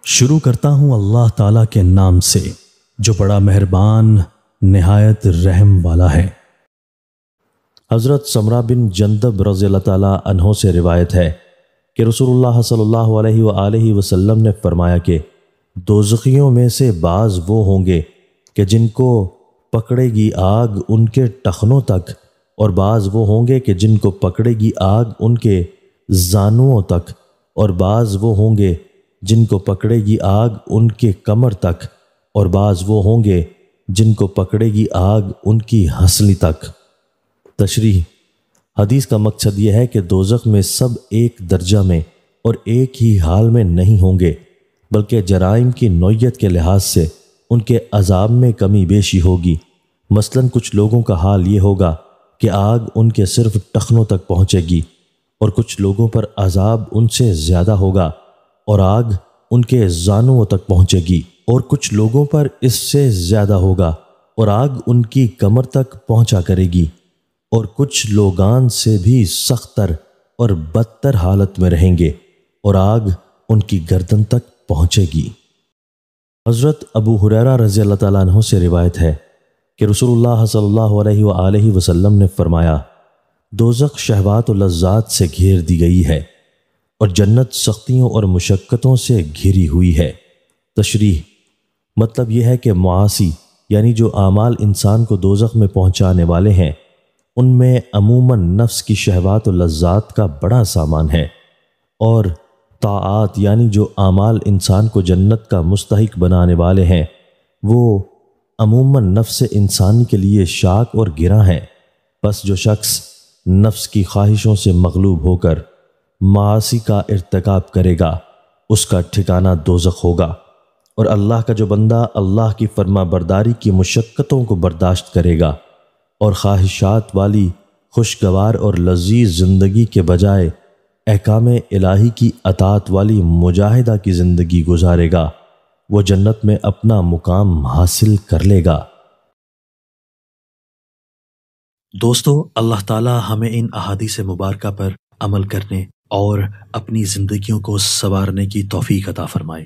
شروع کرتا ہوں اللہ تعالیٰ کے نام سے جو بڑا مہربان نہایت رحم والا ہے۔ حضرت سمرہ بن جندب رضی اللہ تعالیٰ عنہ سے روایت ہے کہ رسول اللہ صلی اللہ علیہ وآلہ وسلم نے فرمایا کہ دوزخیوں میں سے بعض وہ ہوں گے کہ جن کو پکڑے گی آگ ان کے ٹخنوں تک، اور بعض وہ ہوں گے کہ جن کو پکڑے گی آگ ان کے زانوؤں تک، اور بعض وہ ہوں گے جن کو پکڑے گی آگ ان کے کمر تک، اور بعض وہ ہوں گے جن کو پکڑے گی آگ ان کی ہنسلی تک۔ تشریح: حدیث کا مقصد یہ ہے کہ دوزخ میں سب ایک درجہ میں اور ایک ہی حال میں نہیں ہوں گے، بلکہ جرائم کی نوعیت کے لحاظ سے ان کے عذاب میں کمی بیشی ہوگی۔ مثلا کچھ لوگوں کا حال یہ ہوگا کہ آگ ان کے صرف ٹخنوں تک پہنچے گی، اور کچھ لوگوں پر عذاب ان سے زیادہ ہوگا اور آگ ان کے زانوؤں تک پہنچے گی، اور کچھ لوگوں پر اس سے زیادہ ہوگا اور آگ ان کی کمر تک پہنچا کرے گی، اور کچھ لوگان سے بھی سختر اور بدتر حالت میں رہیں گے اور آگ ان کی گردن تک پہنچے گی۔ حضرت ابو ہریرہ رضی اللہ تعالیٰ عنہ سے روایت ہے کہ رسول اللہ صلی اللہ علیہ وآلہ وسلم نے فرمایا، دوزخ شہوات و لذات سے گھیر دی گئی ہے اور جنت سختیوں اور مشقتوں سے گھری ہوئی ہے۔ تشریح: مطلب یہ ہے کہ معاصی یعنی جو اعمال انسان کو دوزخ میں پہنچانے والے ہیں ان میں عموماً نفس کی شہوات و لذات کا بڑا سامان ہے، اور طاعات یعنی جو اعمال انسان کو جنت کا مستحق بنانے والے ہیں وہ عموماً نفس انسانی کے لیے شاک اور گراں ہیں۔ بس جو شخص نفس کی خواہشوں سے مغلوب ہو کر معاصی کا ارتکاب کرے گا اس کا ٹھکانہ دوزخ ہوگا، اور اللہ کا جو بندہ اللہ کی فرما برداری کی مشقتوں کو برداشت کرے گا اور خواہشات والی خوشگوار اور لذیذ زندگی کے بجائے احکام الہی کی اطاعت والی مجاہدہ کی زندگی گزارے گا، وہ جنت میں اپنا مقام حاصل کر لے گا۔ دوستو، اللہ تعالی ہمیں ان احادیث مبارکہ پر عمل کرنے اور اپنی زندگیوں کو سنوارنے کی توفیق عطا فرمائے۔